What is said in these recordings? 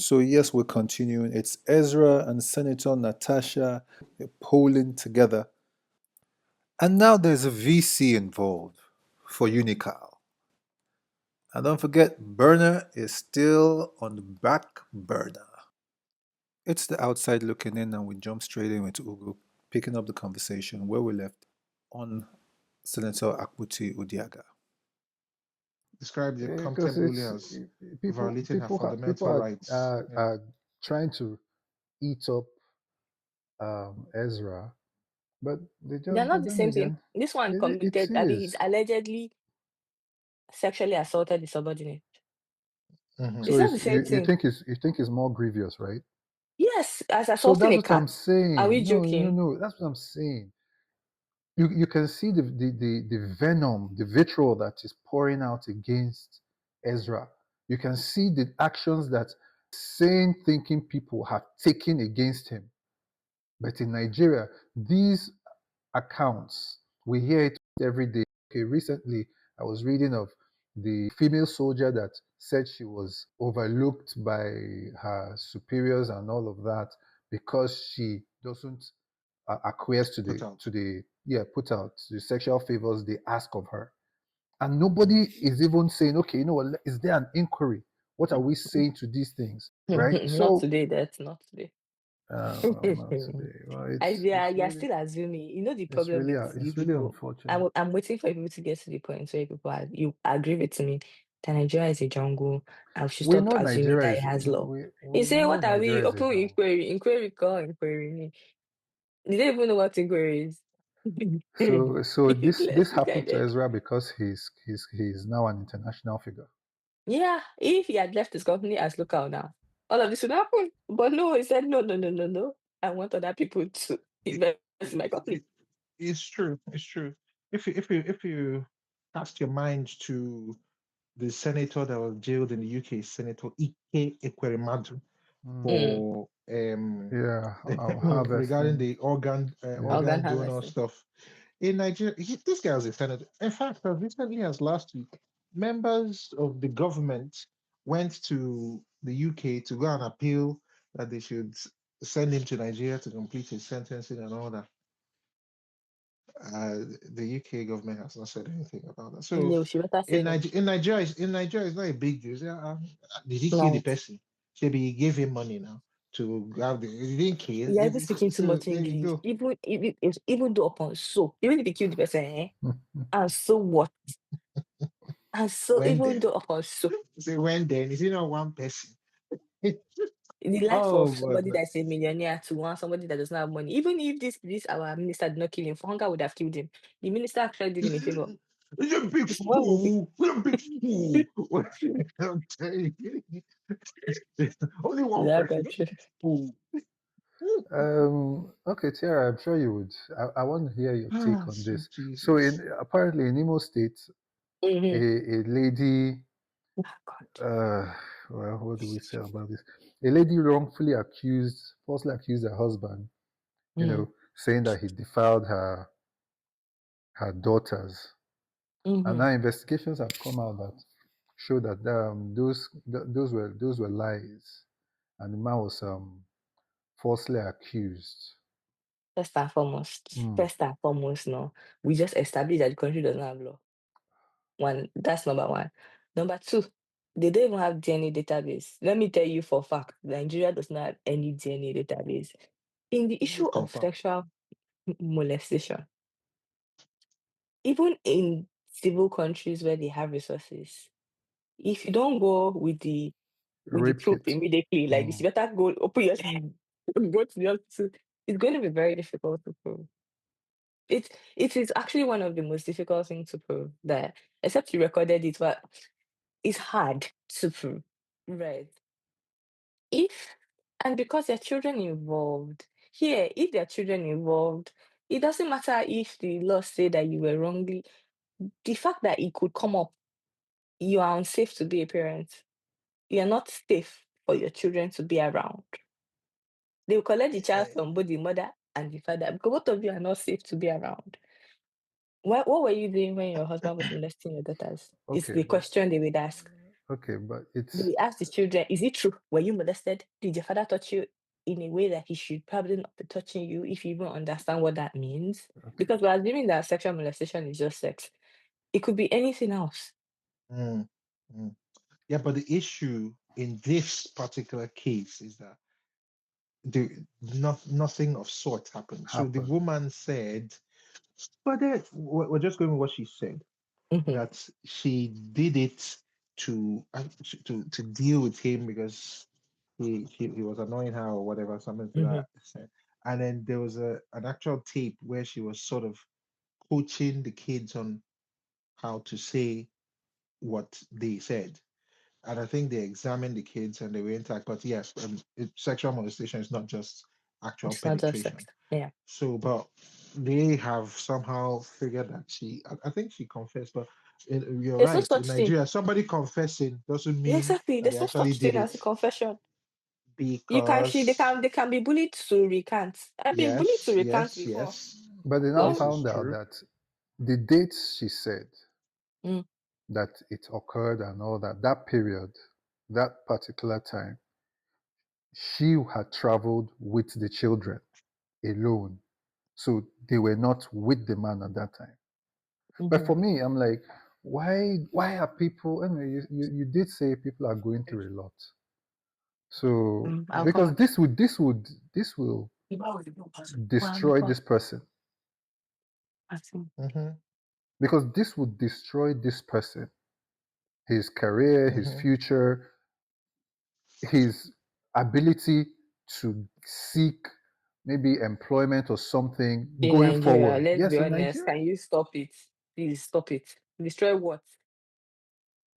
So yes, we're continuing. It's Ezra and Senator Natasha polling together. And now there's a VC involved for Unical. And don't forget, burner is still on the back burner. It's the outside looking in, and we jump straight in with Ugu, picking up the conversation where we left on Senator Akbuti Udiaga. Described it Because contemptibly it's as people violating her people fundamental rights. are trying to eat up Ezra, but they They're just not the then same thing. again This one it committed, I mean, he's is. allegedly sexually assaulted the subordinate. Mhm. It's So not the it's, same thing. you think it's more grievous, right? Yes, as So assaulting that's a what I'm cat. Are we saying. joking? No. That's what I'm saying. You can see the venom, the vitriol that is pouring out against Ezra. You can see the actions that sane thinking people have taken against him. But in Nigeria, these accounts, we hear it every day. Okay, recently I was reading of the female soldier that said she was overlooked by her superiors and all of that because she doesn't acquiesce to Put out. put out the sexual favors they ask of her. And nobody is even saying, okay, you know what, is there an inquiry? What are we saying to these things? Right? Not So today, that's not today. not today. Well, You're still assuming. You know the it's problem really with you it's really people. unfortunate. I'm waiting for people to get to the point where you agree with me that Nigeria is a jungle and we should We stop know assuming Nigeria that it is has law. You we say, know what are we? Nigeria is a Open jungle. inquiry, call inquiry. Me. You don't even know what inquiry is. So this Let's be happened to guided. Ezra because he's now an international figure. Yeah, if he had left his company as local now, all of this would happen. But no, he said, no. I want other people to invest in my company. It's true. It's true. If you cast your mind to the senator that was jailed in the UK, Senator Ike Ekweremadu, Mm. for Yeah, regarding harvesting. the organ Yeah. Organ organ donor harvesting. stuff in Nigeria. This guy was a senator. In fact, as recently as last week, members of the government went to the UK to go and appeal that they should send him to Nigeria to complete his sentencing and all that. The UK government has not said anything about that. So No, she better say no. In Nigeria, it's not a big deal. Say, did he kill the Right. person? Maybe he gave him money now to have the. He didn't kill. You're even speaking too So much there you English. go. Even though upon so, even if you kill the person, and so what? And so When even then? though upon so, Say when then? Is it not one person? the life Oh, of but somebody that's a millionaire to one somebody that does not have money. Even if this our minister did not kill him, for hunger would have killed him. The minister actually did him a favor. you're a big Why would we? fool. You're a big fool. I'm telling you. Only one That person. got true. Fool. Okay, Tiara, I'm sure you would. I want to hear your take on Sweet this. So, Jesus. apparently in Imo State, Mm-hmm. a lady, Oh, God. uh, well, what do we say about this? A lady falsely accused her husband, Mm. saying that he defiled her daughters. And Mm-hmm. now investigations have come out that show that those were lies, and the man was falsely accused. Mm. First and foremost, no, we just established that the country doesn't have law. One, that's number one. Number two, they don't even have DNA database. Let me tell you for a fact, Nigeria does not have any DNA database. In the issue of Confirm. sexual molestation, even in civil countries where they have resources, if you don't go with the Rape proof kit. immediately, like this, Mm. you better go open your go to the hospital. It's going to be very difficult to prove. It is actually one of the most difficult things to prove that except you recorded it, but it's hard to prove. Right. If and because there are children involved. Here, if there are children involved, it doesn't matter if the law say that you were wrongly. The fact that it could come up, you are unsafe to be a parent. You are not safe for your children to be around. They will collect the child from both the mother and the father because both of you are not safe to be around. What were you doing when your husband was molesting your daughters? It's Okay, the but question they would ask. Okay, but We ask the children, is it true? Were you molested? Did your father touch you in a way that he should probably not be touching you if you even understand what that means? okay. Because we're assuming that sexual molestation is just sex. It could be anything else. Mm, mm. Yeah, but the issue in this particular case is that nothing of sort happened. So the Happen. woman said, but then we're just going with what she said, Mhm, that she did it to deal with him because he was annoying her or whatever, something to mhm. that extent. And then there was an actual tape where she was sort of coaching the kids on how to say what they said. And I think they examined the kids and they were intact. But yes, sexual molestation is not just actual It's not just sex. penetration. Yeah. So, but they have somehow figured that I think she confessed, but you're There's no right. such In thing. Nigeria, somebody confessing doesn't Yeah, mean exactly. that they There's no actually such did thing as it a confession. You can she because, they can be bullied to recant. I've been bullied to yes, recant yes, before. yes, But they now So this is found out true. that the dates she said mm, that it occurred and all that, that period, that particular time, she had traveled with the children alone. So they were not with the man at that time. But mhm. for me, I'm like, why are people, anyway, you did say people are going through a lot. So I'll come because back. this will destroy this person. Hmm. Because this would destroy this person, his career, his Hmm. future, his ability to seek maybe employment or something In going Nigeria, forward. let's be Yes, in honest. Nigeria. Can you stop it? Please stop it. Destroy what?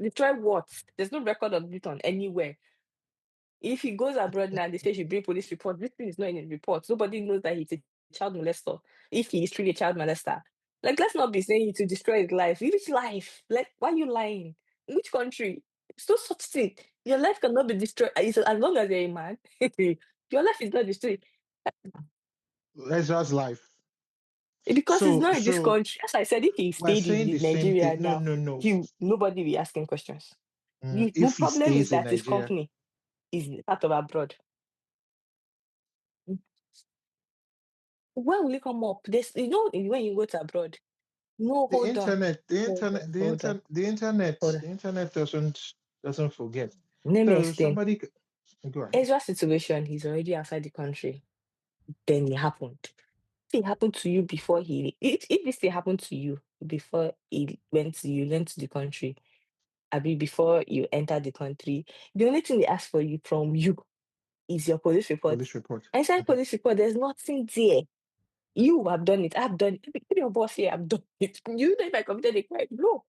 Destroy what? There's no record of it on anywhere. If he goes abroad now, they say he should bring police report. This thing is not in the report. Nobody knows that he's a child molester. If he is truly a child molester, like let's not be saying to destroy his life. Which life? Like why are you lying? In which country? It's no such thing. Your life cannot be destroyed. As long as you're a man, your life is not destroyed Ezra's life. because it's not in this So country. As I said, if he we're stayed in saying the same Nigeria thing. No, now, no, no. nobody will ask him questions. The If he problem is stays in that his Nigeria, company is part of abroad. Where will it come up? There's, when you go to abroad. No, the hold on, internet, the hold internet, on, the hold on, internet, the internet, hold on. the internet doesn't forget. Let me So explain. somebody, go ahead. Ezra's situation, he's already outside the country. Then it happened. If it happened to you before if this thing happened to you before you went to the country, I mean, before you entered the country, the only thing they ask for you from you is your police report. Police report. And inside Mhm. police report, there's nothing there. You have done it. I've done it. Maybe your boss here, I've done it. You know if I committed a crime. No,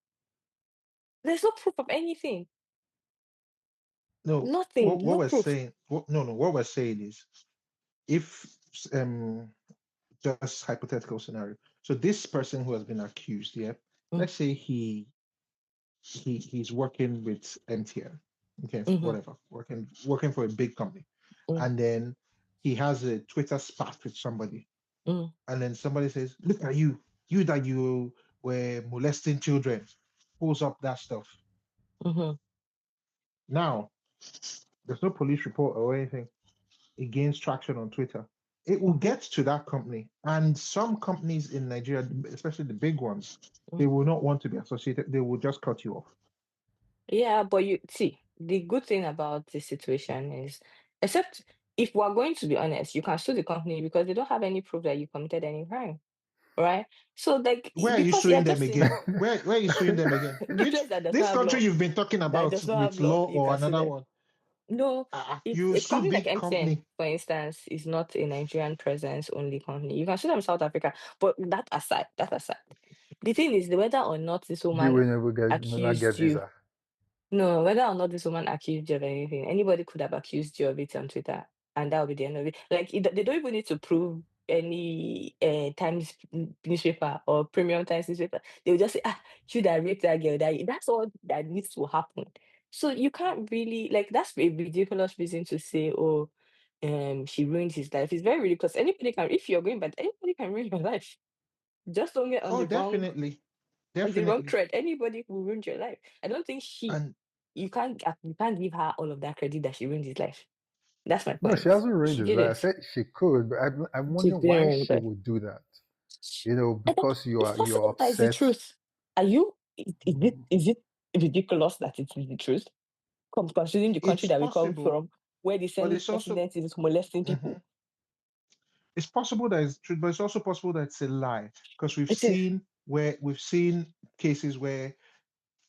there's no proof of anything. No, Nothing. what No we're proof. saying, no, what we're saying is, if just hypothetical scenario. So this person who has been accused, yeah, Mm, let's say he's working with MTN, okay, mhm, whatever, working for a big company, mm, and then he has a Twitter spat with somebody, mm, and then somebody says, "Look at you, you that you were molesting children," pulls up that stuff. mhm, Now there's no police report or anything. It gains traction on Twitter. It will mhm, get to that company, and some companies in Nigeria, especially the big ones, mm. they will not want to be associated. They will just cut you off. Yeah, but you see, the good thing about this situation is, except if we're going to be honest, you can sue the company because they don't have any proof that you committed any crime, right? So, like, Where are you because you're suing them just in again? Where are you suing them again? the Which place that does not this have country law, you've been talking that about does not have with law, law you or can sue another them. one? No, it's You a sue company like big MTN, company. for instance, is not a Nigerian presence only company. You can sue them in South Africa, but that aside, the thing is whether or not this You woman will never get accused you. visa. No, whether or not this woman accused you of anything, anybody could have accused you of it on Twitter, and that would be the end of it. Like they don't even need to prove any Times newspaper or Premium Times newspaper. They will just say, "Ah, you that raped that girl." That's all that needs to happen. So you can't really like that's a ridiculous reason to say, "Oh, she ruined his life." It's very ridiculous. Anybody can, if you're going bad, anybody can ruin your life. Just don't get Oh, definitely, on the wrong definitely. thread. Anybody will ruin your life. I don't think she And you can't give her all of that credit that she ruined his life. That's my No, she point. hasn't ruined She his life. I didn't. said she could, but I'm She wondering why didn't. she But would do that. and then Because it's you're possible that it's the upset. truth. Are you? Is it ridiculous that it is the truth? Considering the country It's that we come possible, from, where the but Senate it's also president is molesting people. Mhm. It's possible that it's true, but it's also possible that it's a lie because It is. we've seen cases where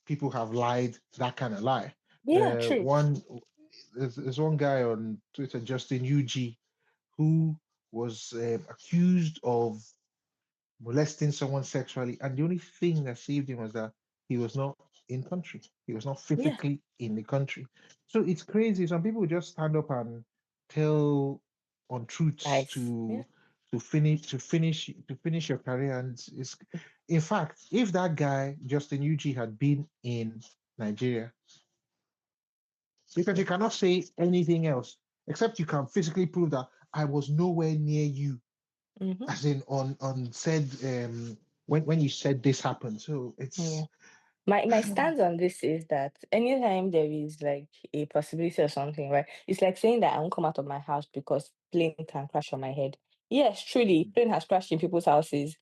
people have lied that kind of lie. Yeah, true. One there's one guy on Twitter, Justin UG, who was accused of molesting someone sexually, and the only thing that saved him was that he was not in country. He was not Yeah, physically in the country. So it's crazy. Some people just stand up and tell untruths guys. Yeah. to finish your career. And it's in fact, if that guy Justin UG had been in Nigeria, because you cannot say anything else except you can physically prove that I was nowhere near you, Mm-hmm. as in on said when you said this happened. So Yeah. it's My stance on this is that anytime there is like a possibility of something, right? It's like saying that I won't come out of my house because plane can crash on my head. Yes, truly, plane has crashed in people's houses,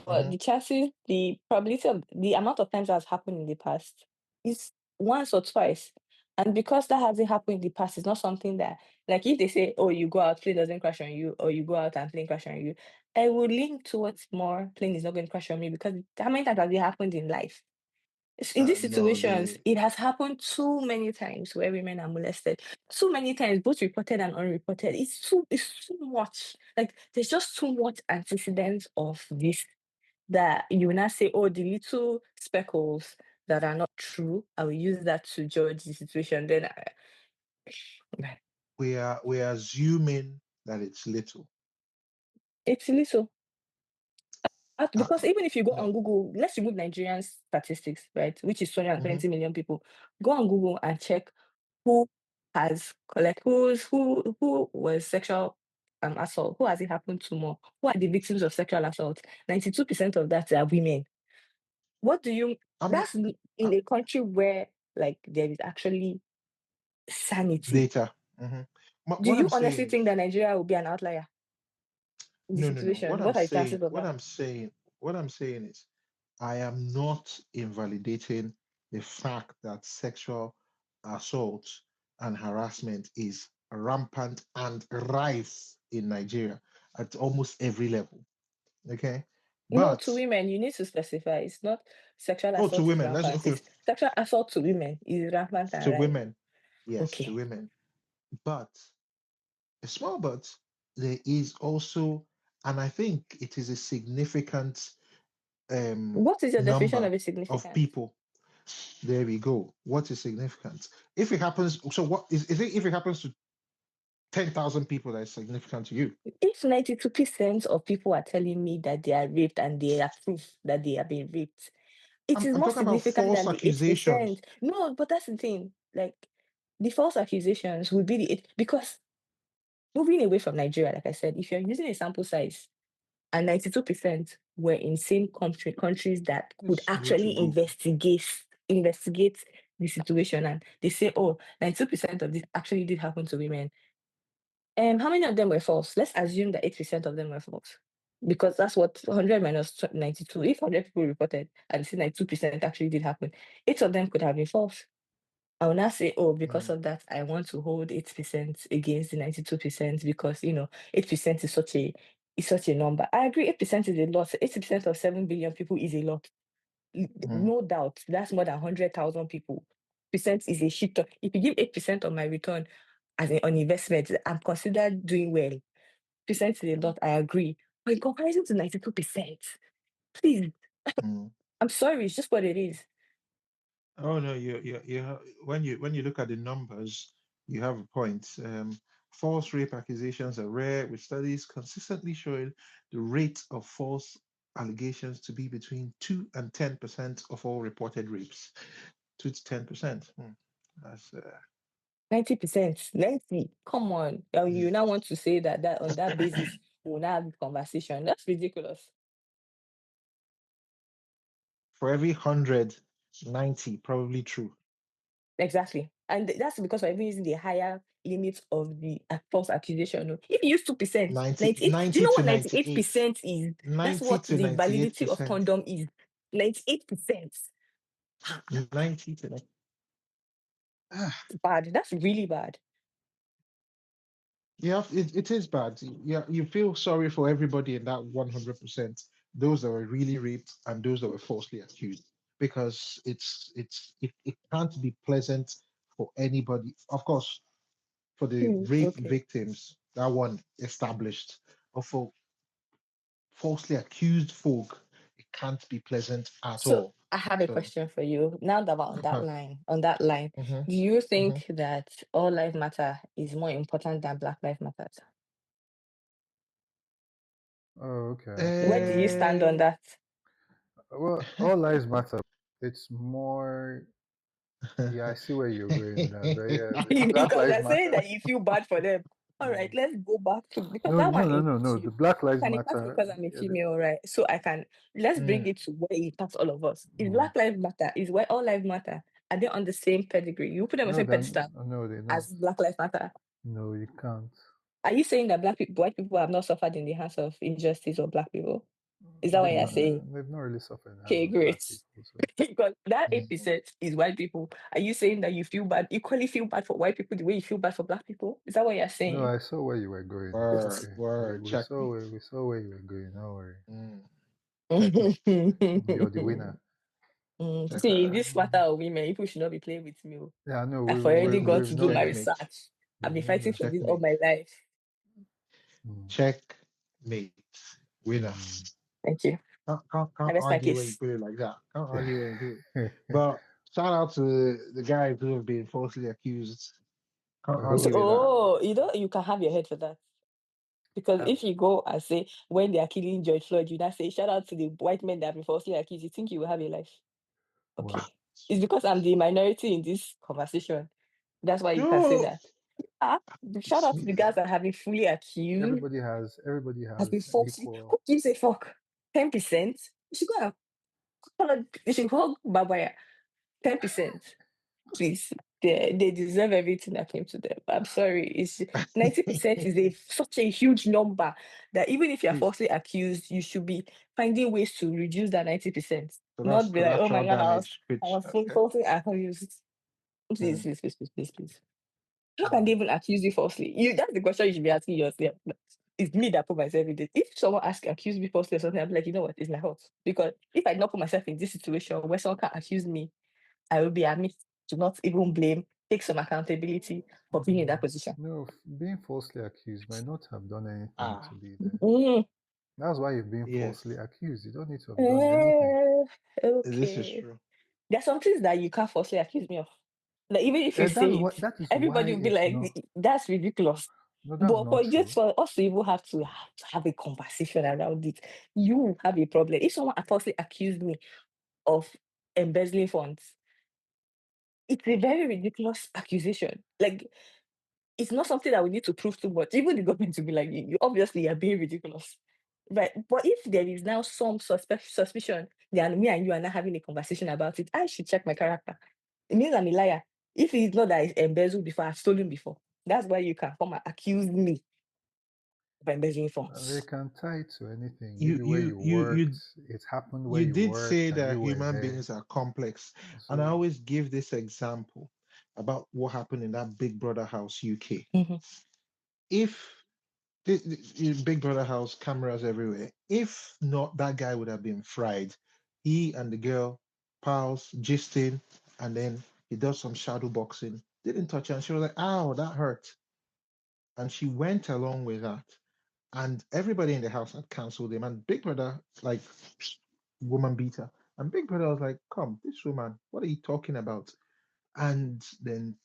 but Mhm. the chances, the probability of the amount of times that's happened in the past is once or twice. And because that hasn't happened in the past, it's not something that, like if they say, oh, you go out, plane doesn't crash on you, or you go out and plane crash on you, I would lean towards more plane is not going to crash on me because how many times has it happened in life? In these No, situations, it has happened too many times where women are molested. Too many times, both reported and unreported. It's too much. Like there's just too much antecedents of this that you will not say, oh, the little speckles that are not true, I will use that to judge the situation. Then we're assuming that it's little. it's little. Uh, Because even if you go on no. Google, let's remove Nigerian statistics, right, which is Mhm. 220 million people. Go on Google and check who has collect who was sexual assault, who has it happened to more, who are the victims of sexual assault. 92% of that are women. What do you I'm not that's in uh, a country where like there is actually sanity. data. Mhm. Do What you I'm honestly saying think is that Nigeria will be an outlier in this no. situation? What are the chances of What that? I'm saying is I am not invalidating the fact that sexual assault and harassment is rampant and rife in Nigeria at almost every level. Okay. No, to But women, you need to specify. It's not sexual oh, to assault is women, let's rampant. okay, It's sexual assault to women is rampant and to right. women, yes, to Okay. women. But a small but, there is also, and I think it is a significant What is your definition number of a of significant? people. There we go. What is significant? If it happens, so what is it? If it happens to 10,000 people, that is significant to you. If 92% of people are telling me that they are raped and they are proof that they are being raped, it is I'm more talking about significant false than the accusations. 8%. No, but that's the thing. Like the false accusations would be the eight because moving away from Nigeria, like I said, if you're using a sample size and 92% were in same countries that could Let's go to actually Google. investigate the situation and they say, oh, 92% of this actually did happen to women. How many of them were false? Let's assume that 8% of them were false. Because that's what 100 minus 92. If 100 people reported and say 92% actually did happen, 8 of them could have been false. I will not say, oh, because Mm, of that, I want to hold 8% against the 92% because 8% is such a number. I agree, 8% is a lot. 80% of 7 billion people is a lot. mm, No doubt. That's more than 100,000 people. Percent is a shit ton. If you give 8% of my return on investment, I'm considered doing well. Percent is a lot, I agree. But in comparison to 92%, please, mm. I'm sorry, it's just what it is. Oh no, when you look at the numbers, you have a point. False rape accusations are rare, with studies consistently showing the rate of false allegations to be between 2 and 10% of all reported rapes. 2 to 10%. That's 90%, 90. Come on. You now want to say that on that basis, we'll now have a conversation. That's ridiculous. for every 100, 90 probably true. Exactly. And that's because we're even using the higher limit of the false accusation. No? If you use 2%, 90, 98, do you 90 know to what 98. 98% is? That's 90 what to the validity of 98%. condom is. 98%. 90 to 90. Bad. That's really bad. Yeah, it is bad. Yeah, you feel sorry for everybody in that 100%. Those that were really raped and those that were falsely accused, because it can't be pleasant for anybody. Of course, for the rape Okay. victims, that one established. But for falsely accused folk, it can't be pleasant at So all. I have a So, question for you. Now that we're uh-huh, on that line, uh-huh, do you uh-huh. think that all life matter is more important than Black Lives Matter? Oh, okay, I see Where where do you you. stand on Eh, that? Well, all lives matter. It's more. Yeah, I see where you're going with that. But yeah, the Black Because Lives you're saying Matter. that you feel bad for them. All right, Mm. let's go back to because No, that no, one no, no, impacts no. you. The Black It Lives can impact me Matter. because I'm a Yeah, the, female, right? So I can let's bring mm, it to where it impacts all of us. If mm. Black Lives Matter is where all lives matter, are they on the same pedigree? You put them on the No, same then pedestal no, they're not. as Black Lives Matter. No, you can't. Are you saying that black people, white people have not suffered in the hands of injustice or black people? Is that what you're saying? They've not really suffered in the hands Okay, of black great. people. So Because that mm. 8% is white people. Are you saying that you feel bad, equally feel bad for white people the way you feel bad for black people? Is that what you're no, saying? I saw where you were going. It's Word, okay. word, checkmate. We saw where you were going. Don't worry. Mm, checkmate. You're the winner. See, in Checker. this matter of women, people should not be playing with me. Oh. Yeah, no, I've already got we've to known do my that. Checkmate. research. I've We've been known fighting that. for this all Checkmate. my life. Mm, Checkmate. Winner. mm. Thank you. I Can't rest my argue when you case. put it like that. Can't argue when you put it. But shout out to the guys who have been falsely accused. Can't Who- argue with that. Oh, you can have your head for that. Because Uh, if you go and say when they are killing George Floyd, you now say shout out to the white men that have been falsely accused, you think you will have a life. wow. Okay. It's because I'm the minority in this conversation. That's why you can say no. that. Ah, shout out to the guys that have been fully accused, Everybody has been has falsely. Who equal. gives a fuck? 10%? You should go you should call Babaya. 10%. Please. They deserve everything that came to them. I'm sorry. It's 90% is such a huge number that even if you're So falsely accused, you should be finding ways to reduce that 90%. that's Not be like, oh my collateral god, damage, I which was falsely accused. Please, mm, please, please, please, please, please. How can they mm. even accuse you falsely? That's the question you should be asking yourself. It's me that put myself in this. If someone accuse me falsely or something, I'm like, you know what, it's my fault. Because if I not put myself in this situation where someone can accuse me, I will be admitted to not even blame, take some accountability for being in that position. No, being falsely accused might not have done anything Ah, to be there. Mm. That's why you're being yes, falsely accused. You don't need to have done anything. Eh, this is okay. true. There are some things that you can't falsely accuse me of. Like even if you And say it, that is why everybody will be it's like, not. that's ridiculous. No, that's But not for just true. for us to even have a conversation around it, you have a problem. If someone falsely accused me of embezzling funds, it's a very ridiculous accusation. Like it's not something that we need to prove too much. Even the government will be like, you obviously are being ridiculous. Right. But if there is now some suspicion, then me and you are not having a conversation about it, I should check my character. It means I'm a liar. If it's not that I embezzled before, I've stolen before. That's why you can come and accuse me of embezzling They funds. can tie it to anything. You Maybe where you you you worked, you it happened where you you did say worked, and that you were human there. beings are complex, and I So, always give this example about what happened in that Big Brother house, UK. Mhm. If Big Brother house, cameras everywhere. If not, that guy would have been fried. He and the girl, pals, gisting, and then he does some shadow boxing. Didn't touch her, and she was like, "Ow, that hurt," and she went along with that. And everybody in the house had cancelled him. And Big Brother, like, woman beater. And Big Brother was like, "Come, this woman, what are you talking about?" And then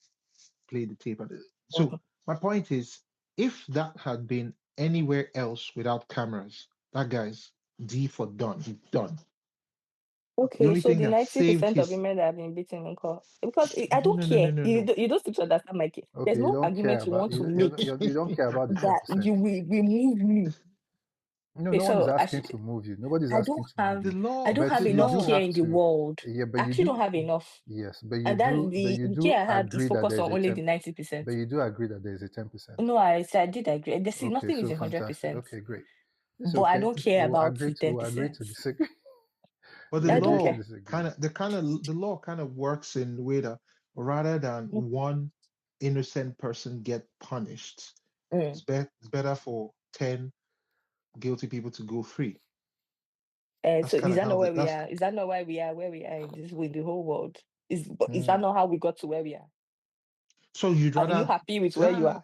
play the tape. So Mhm. my point is, if that had been anywhere else without cameras, that guy's D for done. He's done. The Okay, only so thing the that saved 90% of his women that have been beaten in court, because I no don't no no no care. no no. You don't seem to understand my case. There's okay, you no don't care argument you about want to make you don't care about the ten that percent. you will remove me No, Okay, no one is so asking to move you. Nobody's I don't asking to move have The you. law, I don't But have the you enough do law. care have in the to. world. Yeah, but I you actually don't do. have enough. Yes, but you And that do. But the you do care I have is agree that focused there is on a only the 10. 90%. But you do agree that there is a 10%. No, I said I did agree. And see, Okay, nothing is so a hundred fantastic. percent. Okay, great. It's But I okay. don't care about the We'll agree 10%. to disagree. But the We'll I don't agree to law care. disagree. the law kind of works in the way that rather than one innocent person get punished, Mm. it's better for 10 guilty people to go free. That's So kind is of that how not the where we that's are? Is that not why we are where we are in this in the whole world? Is that mm. not how we got to where we are? So you'd Are you rather happy with where you are?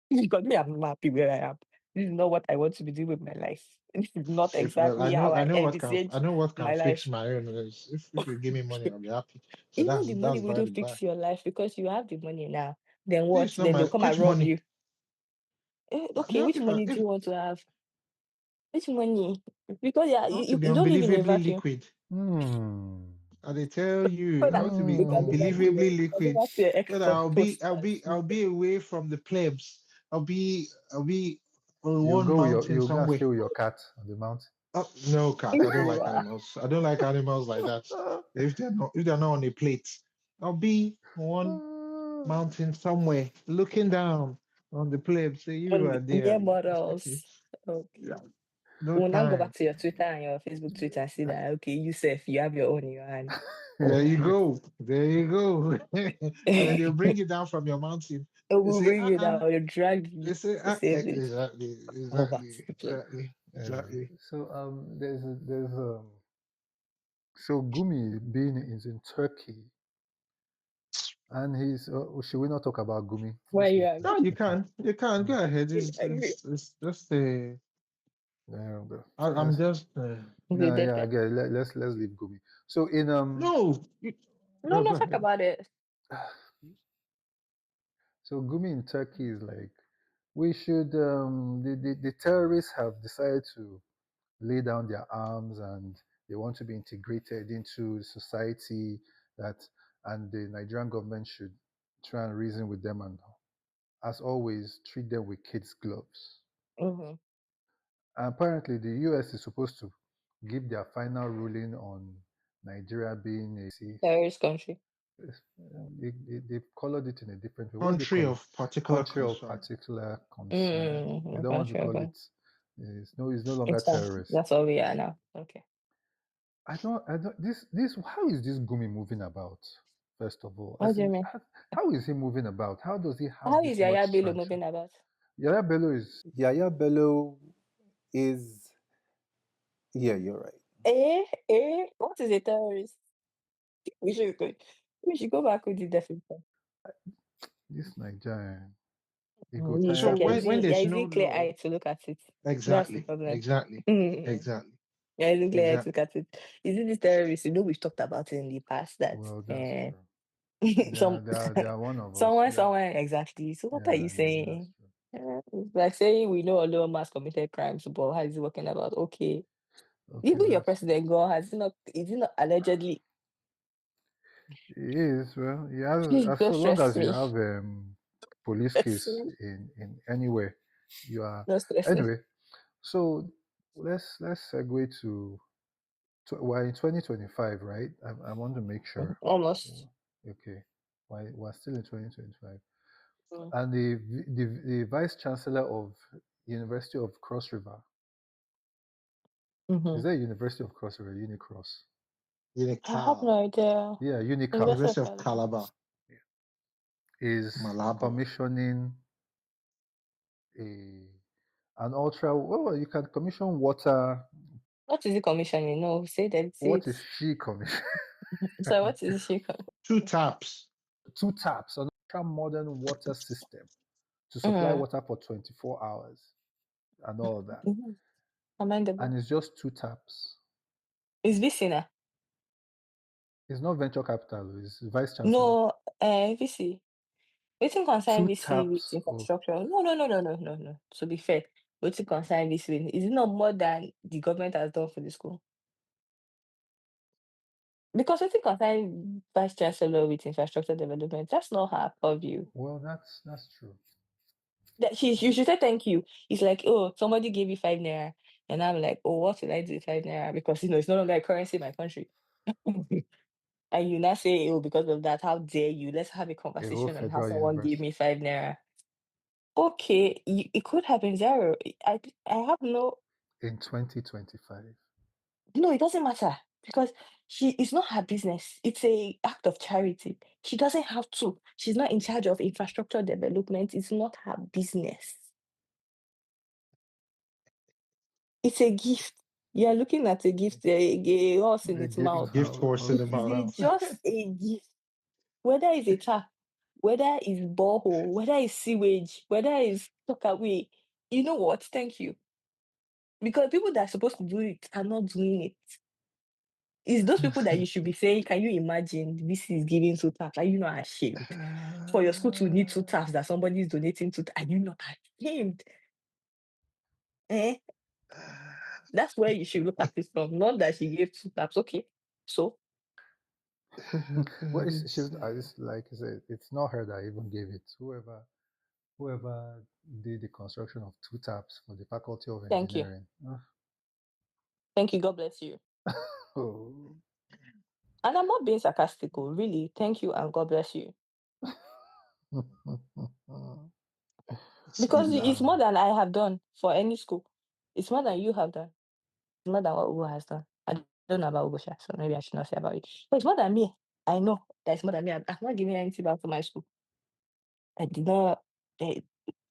Because me, I'm not happy where I am. This is not what I want to be doing with my life. This is not if well, exactly how I I envisaged know what can my fix life. my own is if you give me money, I'll be happy. So Even the money that's by the wouldn't by. fix your life because you have the money now. Then what? It's not Then my they'll come and which rob money. you. Okay, No, which money do if you want to have? Which money? Because yeah, I want to you, be you don't live in a unbelievably vacuum. liquid. Hmm. And they tell you But I want to be look at the Nigerians. unbelievably Go liquid. back to your ex So that posters. I'll be away from the plebs. I'll be on You one go with mountain you go and somewhere. stay with your cat on the mountain. Oh, no cat. I don't like Wow. animals. I don't like animals like that. If they're not on a plate, I'll be on one mountain somewhere, looking down on the plebs. Say you And are near there. Respectfully. models. Okay. Yeah, no We'll now go back time. to your Twitter and your Facebook Twitter and see that okay, Yusuf, you have your own in your hand. There you go. There you go. And then they'll bring you down from your mountain. They We'll say, bring you down, you drag They you say, the same place. exactly, Go back to the place. Anyway, exactly. so there's so Gumi being is in Turkey, and he's. Should we not talk about Gumi? Why Let's you leave angry? that. You can Mm. go ahead. Angry. It's just a. Yeah, I'm let's. just. The No, dead yeah, guy. again, let's leave Gumi. So in No, No, no, go let's talk ahead. about it. so Gumi in Turkey is like we should the terrorists have decided to lay down their arms and they want to be integrated into society that and the Nigerian government should try and reason with them and as always treat them with kids gloves. Mm-hmm. Apparently the US is supposed to give their final ruling on Nigeria being a Terrorist country. they've colored it in a different way. What do they Country call it? of particular Country of concern. particular concern. They Mm-hmm. don't want to Country, call okay. it. It's no longer It's fine. terrorist. That's all we are now. Okay. I don't. This. How is this Gumi moving about? First of all, What do you mean? how is he moving about? How does he have How this is much Yaya Bello traction? moving about? Yaya Bello is. Yaya Bello is, yeah, you're right. What is a terrorist? We should go. We should go back with the definition. This Nigerian. He go It's So tire like person. when you're there's no using clear law, eye to look at it. That's the exactly, problem. exactly, Mm. exactly, You're using clear eye to exactly. look at it. Is it this terrorist? You know, we've talked about it in the past that Well, that's true. some They are one of us. someone exactly. So what are you Yeah, that's saying? true. It's like saying we know Elon Musk committed crimes, but how is he working about? Okay. Okay, Even your that's president God is he not allegedly it is well. He has please as don't so long stress as you me. have police Stress case me. in anywhere, you are Don't stress me. anyway. So let's segue we're in 2025, right? I want to make sure. Almost. Okay, why we're still in 2025, Mm. and the vice chancellor of University of Cross River is Mm-hmm. there University of Cross River Unicross? I have Unical, no idea. Yeah, Unical University of University of California. Calabar, is Malabo. commissioning a an ultra. Well, you can commission water. What is the commissioning? No, say What it. is she commission? So what is she? Two taps. Two taps, an ultra modern water system to supply Mm-hmm. water for 24 hours and all of that. Mm-hmm. Commendable. And it's just two taps. Is VC now? It's not venture capital, it's vice chancellor. No, VC. Wetin concern Two VC with taps of infrastructure? No. To be fair, wetin concern VC with is it not more than the government has done for the school? Because wetin concern vice chancellor with infrastructure development, that's not her purview. well, that's true. That you should say thank you. It's like, oh, somebody gave you 5 naira. And I'm like, oh, what will I do with 5 naira? Because it's no longer a currency in my country. And you now say, oh, because of that, how dare you? Let's have a A whole conversation on how federal someone gave university me 5 naira. Okay, it could have been zero. I have no. in 2025. No, it doesn't matter because it's not her business. It's a act of charity. She doesn't have to. She's not in charge of infrastructure development. It's not her business. It's a gift. You're looking at a gift, a horse in A its gift mouth. Gift horse in house the It in mouth. mouth. is just a gift. Whether it's a tap, whether it's borehole, whether it's sewage, whether it's tuck away. You know what? Thank you. Because people that are supposed to do it are not doing it. It's those people that you should be saying, can you imagine this is giving two taps? Are you not ashamed? For your school to need two taps that somebody is donating to, are you not ashamed? Eh? That's where you should look at it from. Not that she gave two taps. Okay. So Well, it's like I said, it's not her that even gave it. Whoever did the construction of two taps for the Faculty of thank you. Engineering. Thank you. God bless you. Oh. And I'm not being sarcastical, really. Thank you and God bless you. Because it's more than I have done for any school. It's more than you have done. It's more than what Ugo has done. I don't know about Ugosha, so maybe I should not say about it. But it's more than me. I know that it's more than me. I'm not giving anything back to my school. I did not. eh,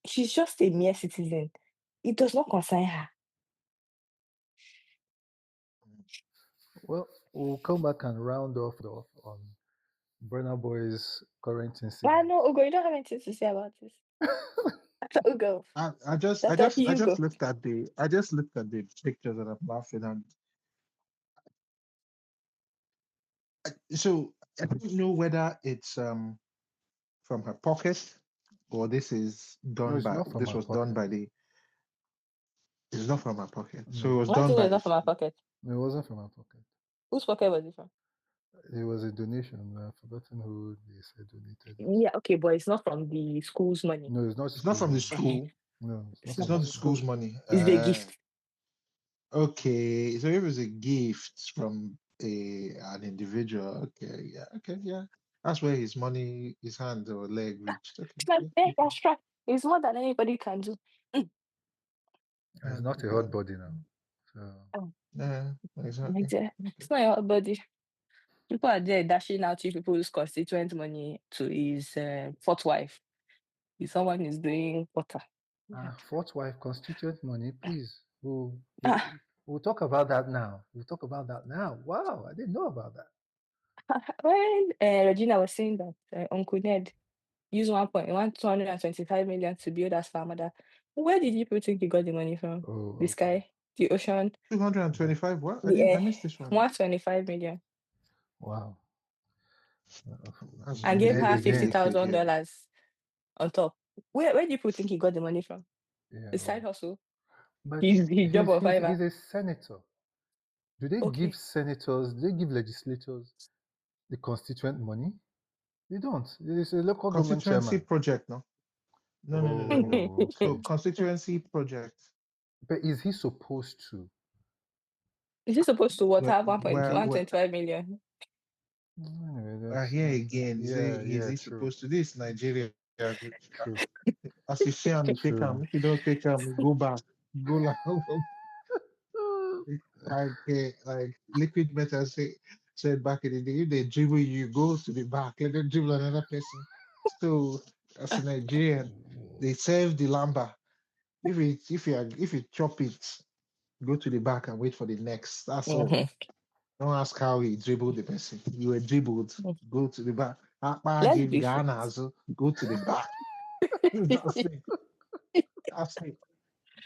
she's just a mere citizen. It does not concern her. Well, we'll come back and round off on Burna Boy's current I incident. know, Ugo, you don't have anything to say about this. Ugo, Dr. I Hugo. just looked at the pictures and I'm laughing. And so I don't know whether it's from her pocket or No, it's not from this my was done pocket. by the. It's not from her pocket. So it No, was One done thing by is the not from my school. pocket. no, it wasn't from my pocket. Whose pocket was it from? It was a donation. I've forgotten who they said donated it. Yeah, okay, but it's not from the school's money. No, it's not It's not school from the money. school. No, it's not It's It's not from not the from the the school. school. school's money. It's the gift. Okay. So it was a gift from an individual. Okay. Yeah. Okay. Yeah. That's where his money, his hand or leg reached. Okay. It's like, Yeah. hey, Okay. that's right. It's more than anybody can do. Mm. It's not a Okay. hot body now. So Oh, Yeah. my Exactly. dear. Okay. It's not your body. People are there dashing out to people's constituent money to his fourth wife. If someone is doing water. fourth wife constituent money, please. Ah, We'll talk about that now. We'll talk about that now. Wow, I didn't know about that. when Regina was saying that Uncle Ned used 1.125 million to build as farm mother, where did people think he got the money from? Oh, The okay. sky, the ocean, 225. What? the air. I missed this one. 125 million. Wow. That's And gave Ned her really fifty again. big thousand figure. dollars on top. Where do people think he got the money from? Yeah, The side hustle. but His job of he's Fiverr. a senator. Do they give Okay. senators, do they give legislators the constituent money? They don't. It's a local government Constituency chairman. project, no? No, no, no, no, no. Oh, So okay. constituency project. But is he supposed to? Is he supposed to what Where, have where, where, 1.125 million? Anyway, that's here again, yeah, is yeah, he true, supposed to this Nigeria? true, As you say, and take true. him. If you don't take him, go back, go like like liquid metal said back in the day. If they dribble you, go to the back. Let them dribble another person. So as a Nigerian, they serve the lamba. If you chop it, go to the back and wait for the next. That's all. Mhm. Don't ask how he dribbled the person. You were dribbled. Go to the back. Akpa Let's give be fair. Ghana, so go to the back. That's it. That's it.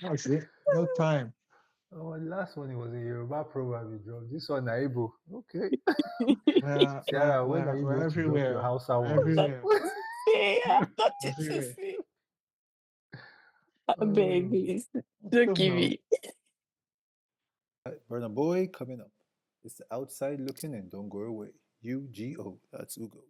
That's it. No time. Oh, the last one it was a Yoruba proverb you dropped. This one Naibo. Okay. Tiara, when are you We're going to drop your everywhere. Hausa ones? Everywhere. Yeah, nothing to Everywhere. say. I beg, Oh, please. Don't Come give now. me. Burna Boy coming up. It's the outside looking in. Don't go away. UGO. That's Ugo.